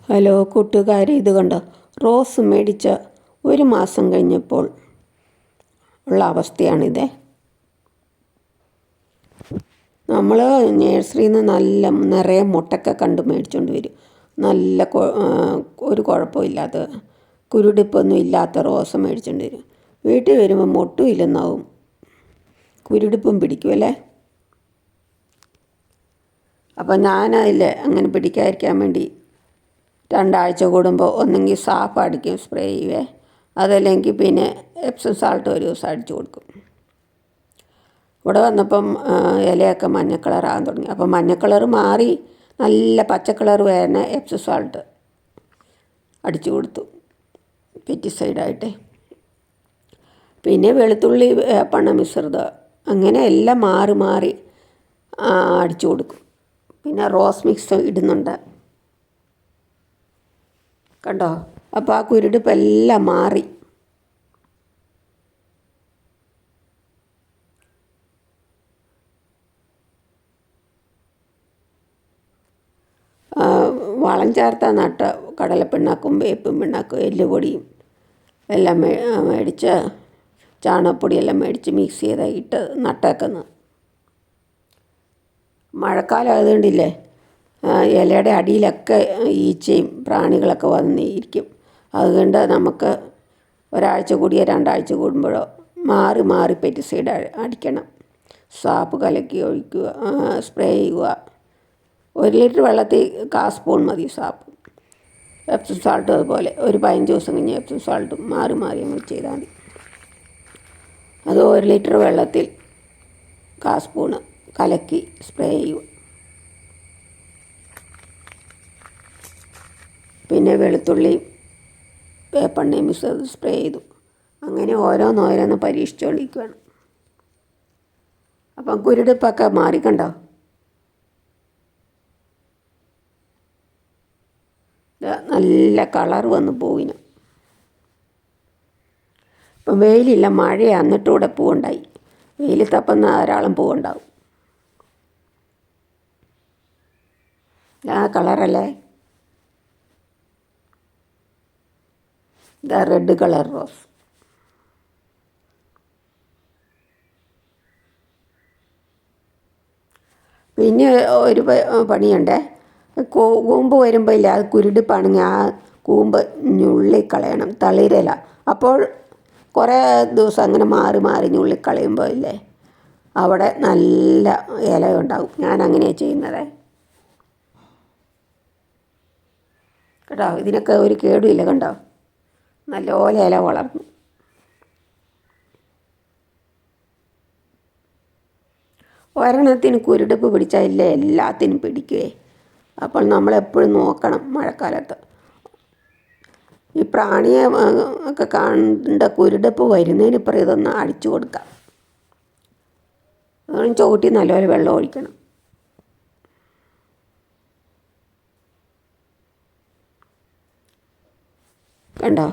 Hello കൂട്ടുകാരെ, ഇത് കണ്ടോ? റോസ് മേടിച്ച ഒരു മാസം കഴിഞ്ഞപ്പോൾ ഉള്ള അവസ്ഥയാണിത്. നമ്മൾ നഴ്സറിയിൽ നിന്ന് നിറയെ മുട്ടൊക്കെ കണ്ട് മേടിച്ചുകൊണ്ട് വരും. ഒരു കുഴപ്പമില്ലാത്ത കുരുടിപ്പൊന്നും ഇല്ലാത്ത റോസ് മേടിച്ചുകൊണ്ട് വരും. വീട്ടിൽ വരുമ്പോൾ മൊട്ടും ഇല്ലെന്നാവും, കുരുടിപ്പും പിടിക്കുമല്ലേ. അപ്പം ഞാനതില്ലേ അങ്ങനെ പിടിക്കാതിരിക്കാൻ വേണ്ടി 2 ആഴ്ച കൂടുമ്പോൾ ഒന്നെങ്കിൽ സാപ്പ് അടിക്കും, സ്പ്രേ ചെയ്യുവേ. അതല്ലെങ്കിൽ പിന്നെ എപ്സം സാൾട്ട് ഒരു ദിവസം അടിച്ചു കൊടുക്കും. ഇവിടെ വന്നപ്പം ഇലയൊക്കെ മഞ്ഞ കളറാകാൻ തുടങ്ങി. അപ്പം മഞ്ഞ കളർ മാറി നല്ല പച്ച കളർ വരുന്ന എപ്സം സാൾട്ട് അടിച്ചു കൊടുത്തു പെറ്റിസൈഡായിട്ടേ. പിന്നെ വെളുത്തുള്ളി പണ മിശ്രിതം, അങ്ങനെ എല്ലാം മാറി മാറി അടിച്ചു കൊടുക്കും. പിന്നെ റോസ് മിക്സ് ഇടുന്നുണ്ട്, കണ്ടോ? അപ്പോൾ ആ കുരുടിപ്പെല്ലാം മാറി. വളം ചേർത്താൽ നട്ട കടലപ്പിണ്ണാക്കും വേപ്പും പിണ്ണാക്കും എല്ലുപൊടിയും എല്ലാം മേടിച്ച്, ചാണകപ്പൊടിയെല്ലാം മേടിച്ച് മിക്സ് ചെയ്തിട്ട് നട്ടേക്കുന്നത്. മഴക്കാലം ആയതുകൊണ്ടില്ലേ, ഇലയുടെ അടിയിലൊക്കെ ഈച്ചയും പ്രാണികളൊക്കെ വന്നിരിക്കും. അതുകൊണ്ട് നമുക്ക് ഒരാഴ്ച കൂടിയോ 2 ആഴ്ച കൂടുമ്പോഴോ മാറി മാറി പെറ്റിസൈഡ് അടിക്കണം. സാപ്പ് കലക്കി ഒഴിക്കുക, സ്പ്രേ ചെയ്യുക. 1 ലിറ്റർ വെള്ളത്തിൽ 1/4 സ്പൂൺ മതി സാപ്പ്. എപ്സം സാൾട്ടും അതുപോലെ ഒരു 15 ദിവസം കഴിഞ്ഞ് എപ്സം സാൾട്ടും മാറി മാറി നമ്മൾ ചെയ്താൽ മതി. അത് 1 ലിറ്റർ വെള്ളത്തിൽ 1/4 സ്പൂണ് കലക്കി സ്പ്രേ ചെയ്യുക. പിന്നെ വെളുത്തുള്ളിയും വേപ്പെണ്ണയും മിക്സ് സ്പ്രേ ചെയ്തു. അങ്ങനെ ഓരോന്നോരോന്ന് പരീക്ഷിച്ചുകൊണ്ടിരിക്കുകയാണ്. അപ്പം കുരുടിപ്പൊക്കെ മാറിക്കണ്ടോ? നല്ല കളർ വന്ന് പൂവിന്. ഇപ്പം വെയിലില്ല, മഴയാണ്, എന്നിട്ടും കൂടെ പൂവുണ്ടായി. വെയിൽ തപ്പം ധാരാളം പൂവുണ്ടാവും. ആ കളറല്ലേ, ഇതാ റെഡ് കളർ റോസ്. പിന്നെ ഒരു പണിയുണ്ടേ, കൂമ്പ് വരുമ്പോൾ ഇല്ല, അത് കുരുടിപ്പാണെങ്കിൽ ആ കൂമ്പ് ഞുള്ളിക്കളയണം, തളിരില. അപ്പോൾ കുറേ ദിവസം അങ്ങനെ മാറി മാറി ഞുള്ളിക്കളയുമ്പോൾ ഇല്ലേ, അവിടെ നല്ല ഇല ഉണ്ടാവും. ഞാൻ അങ്ങനെയാണ് ചെയ്യുന്നത് കേട്ടോ. ഇതിനൊക്കെ ഒരു കേടുമില്ല, കണ്ടോ? നല്ലപോലെ ഇല വളർന്നു. ഒരെണ്ണത്തിന് കുരുടിപ്പ് പിടിച്ചാൽ ഇല്ലേ എല്ലാത്തിനും പിടിക്കുവേ. അപ്പോൾ നമ്മളെപ്പോഴും നോക്കണം മഴക്കാലത്ത്. ഈ പ്രാണിയെ ഒക്കെ കണ്ട കുരുടിപ്പ് വരുന്നതിനിപ്പുറം ഇതൊന്ന് അടിച്ചു കൊടുക്കാം. അതുകൊണ്ട് ചവിട്ടി നല്ലപോലെ വെള്ളം ഒഴിക്കണം. കണ്ടോ?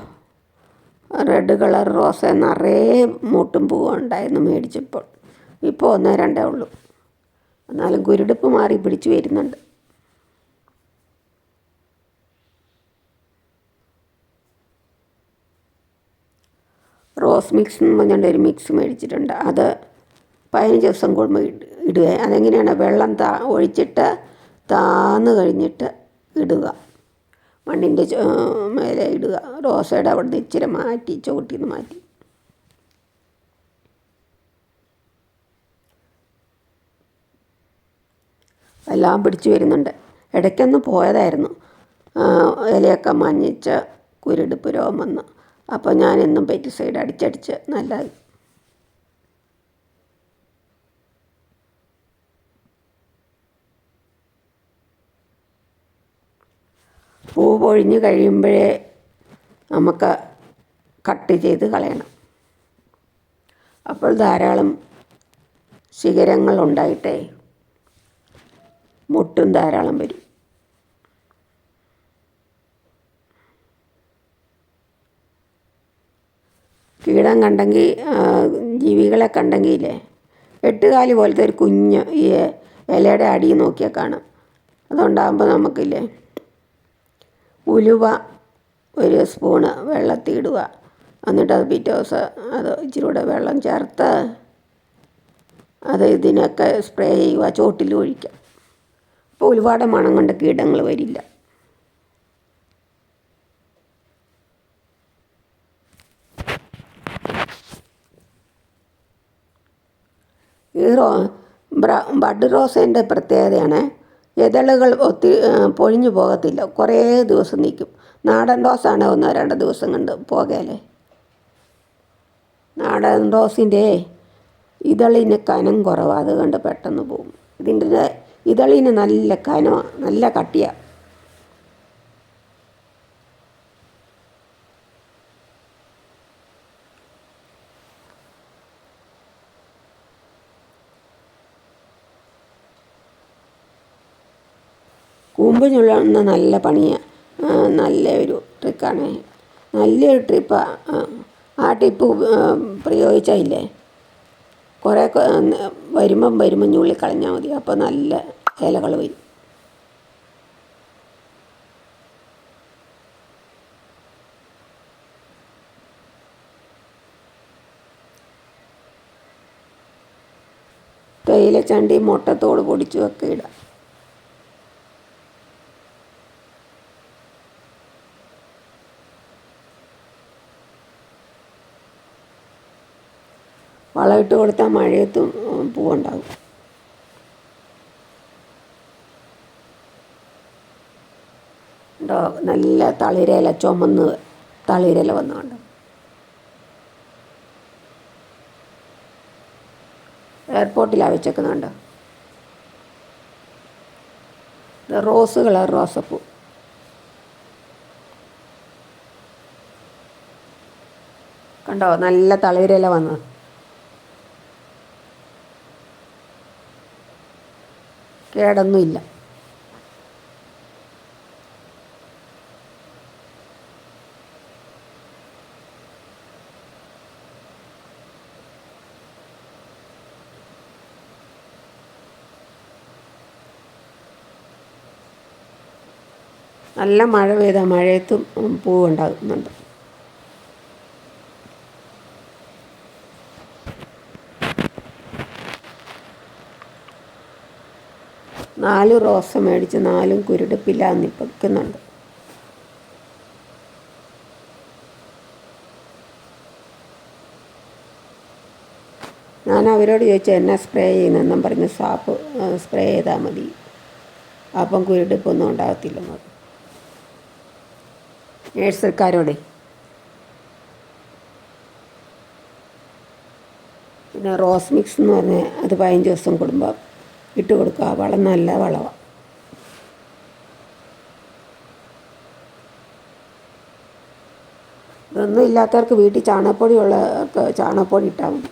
റെഡ് കളർ റോസ നിറയെ മൊട്ടും പൂവും ഉണ്ടായിരുന്നു മേടിച്ചപ്പോൾ. ഇപ്പോൾ 1-2 ഉള്ളൂ. എന്നാലും കുരുടിപ്പ് മാറി പിടിച്ച് വരുന്നുണ്ട്. റോസ് മിക്സ് എന്ന് പറഞ്ഞുകൊണ്ട് ഒരു മിക്സ് മേടിച്ചിട്ടുണ്ട്. അത് 15 ദിവസം കൂടുമ്പോൾ ഇടുക. അതെങ്ങനെയാണ്, വെള്ളം ഒഴിച്ചിട്ട് താന്ന് കഴിഞ്ഞിട്ട് ഇടുക, മണ്ണിൻ്റെ മേലെ ഇടുക. റോസയുടെ അവിടെ നിന്ന് ഇച്ചിരി മാറ്റി, ചവിട്ടിൽ നിന്ന് മാറ്റി. എല്ലാം പിടിച്ചു വരുന്നുണ്ട്. ഇടയ്ക്കൊന്ന് പോയതായിരുന്നു, ഇലയൊക്കെ മഞ്ഞിച്ച് കുരുടിപ്പ് രോഗം വന്ന്. അപ്പോൾ ഞാനെന്നും പെറ്റിസൈഡ് അടിച്ചടിച്ച് നല്ലതായി. പൂ പൊഴിഞ്ഞ് കഴിയുമ്പോഴേ നമുക്ക് കട്ട് ചെയ്ത് കളയണം. അപ്പോൾ ധാരാളം ശിഖരങ്ങളുണ്ടായിട്ടേ മൊട്ടും ധാരാളം വരും. കീടം കണ്ടെങ്കിൽ, ജീവികളെ കണ്ടെങ്കിലേ 8 കാല് പോലത്തെ ഒരു കുഞ്ഞ് ഈ ഇലയുടെ അടിയിൽ നോക്കിയാൽ കാണാം. അതുണ്ടാകുമ്പോൾ നമുക്കില്ലേ ഉലുവ ഒരു സ്പൂണ് വെള്ളത്തിൽ ഇടുക. എന്നിട്ടത് പിറ്റേ ദിവസം അത് ഇച്ചിരി കൂടെ വെള്ളം ചേർത്ത് അത് ഇതിനൊക്കെ സ്പ്രേ ചെയ്യുക, ചോട്ടിൽ ഒഴിക്കുക. അപ്പോൾ ഉലുവയുടെ മണം കൊണ്ട് കീടങ്ങൾ വരില്ല. ഈ ബഡ് റോസേൻ്റെ പ്രത്യേകതയാണ് ഇതളുകൾ ഒത്തിരി പൊഴിഞ്ഞു പോകത്തില്ല, കുറേ ദിവസം നിൽക്കും. നാടൻ റോസാണ് 1-2 ദിവസം കൊണ്ട് പോകല്ലേ. നാടൻ റോസിൻ്റെ ഇതളിന് കനം കുറവാണ്, അതുകൊണ്ട് പെട്ടെന്ന് പോകും. ഇതിൻ്റെ ഇതളിന് നല്ല കനമാണ്, നല്ല കട്ടിയാണ്. കൂമ്പ് ചുള്ളുന്ന നല്ല പണിയാണ്, നല്ല ഒരു ട്രിക്കാണ്, നല്ലൊരു ട്രിപ്പാണ്. ആ ടിപ്പ് പ്രയോഗിച്ചില്ലേ കുറേ വരുമ്പം ഞുള്ളി കളഞ്ഞാൽ മതി, അപ്പോൾ നല്ല ഇലകൾ വരും. തേയിലച്ചണ്ടി മുട്ടത്തോട് പൊടിച്ചുമൊക്കെ ഇടാം. വളമിട്ട് കൊടുത്താൽ മഴയത്തും പൂവുണ്ടാകും. ഉണ്ടോ, നല്ല തളിരില, ചുമന്ന് തളിരില വന്നുകൊണ്ട്. എയർപോർട്ടിലാണ് വെച്ചേക്കുന്നുണ്ട്. ഇത് റോസ് കളർ റോസപ്പൂ. കണ്ടോ, നല്ല തളിരില വന്ന്. കേടൊന്നുമില്ല. നല്ല മഴ പെയ്താൽ മഴയത്തും പൂവുണ്ടാകുന്നുണ്ട്. നാല് റോസ് മേടിച്ച് 4 കുരുടിപ്പില്ലാതെ നിൽക്കുന്നുണ്ട്. ഞാൻ അവരോട് ചോദിച്ചു എന്നാ സ്പ്രേ ചെയ്യുന്നതെന്നും പറഞ്ഞ് സാപ്പ് സ്പ്രേ ചെയ്താൽ മതി, അപ്പം കുരുടിപ്പൊന്നും ഉണ്ടാകത്തില്ലെന്ന്. നേഴ്സറിക്കാരോടെ. പിന്നെ റോസ് മിക്സ് എന്ന് പറഞ്ഞാൽ അത് 15 ദിവസം കൂടുമ്പോൾ ഇട്ട് കൊടുക്കുക. വളം നല്ല വളമാണ്. ഇതൊന്നും ഇല്ലാത്തവർക്ക് വീട്ടിൽ ചാണകപ്പൊടി ഉള്ളവർക്ക് ചാണകപ്പൊടി ഇട്ടാൽ മതി.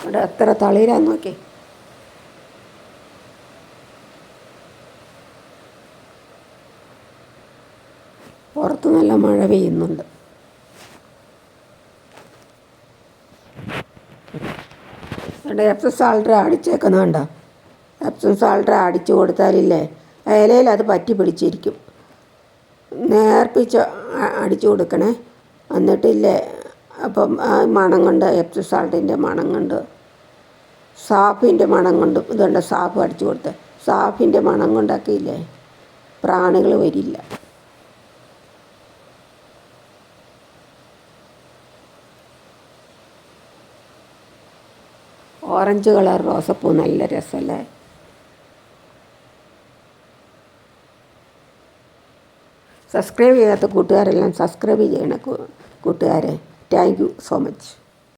അവിടെ എത്ര തളിരാന്ന് നോക്കി. പുറത്ത് നല്ല മഴ പെയ്യുന്നുണ്ട്. ഇവിടെ എപ്സം സാൾട്ട് അടിച്ചേക്കുന്നുണ്ടോ? എപ്സം സാൾട്ട് അടിച്ചു കൊടുത്താലില്ലേ ഇലയിൽ അത് പറ്റി പിടിച്ചിരിക്കും. നേർപ്പിച്ച് അടിച്ചു കൊടുക്കണേ. എന്നിട്ടില്ലേ അപ്പം ആ മണം കൊണ്ട്, എപ്സം സാൾട്ടിൻ്റെ മണം കൊണ്ട്, സാഫിൻ്റെ മണം കൊണ്ടും, ഇതുകൊണ്ട് സാഫ് അടിച്ചു കൊടുത്ത് സാഫിൻ്റെ മണം കൊണ്ടൊക്കെ ഇല്ലേ പ്രാണികൾ വരില്ല. ഓറഞ്ച് കളർ റോസപ്പൂ നല്ല രസമല്ലേ. സബ്സ്ക്രൈബ് ചെയ്യാത്ത കൂട്ടുകാരെല്ലാം സബ്സ്ക്രൈബ് ചെയ്യണം കൂട്ടുകാരെ. Thank you so much.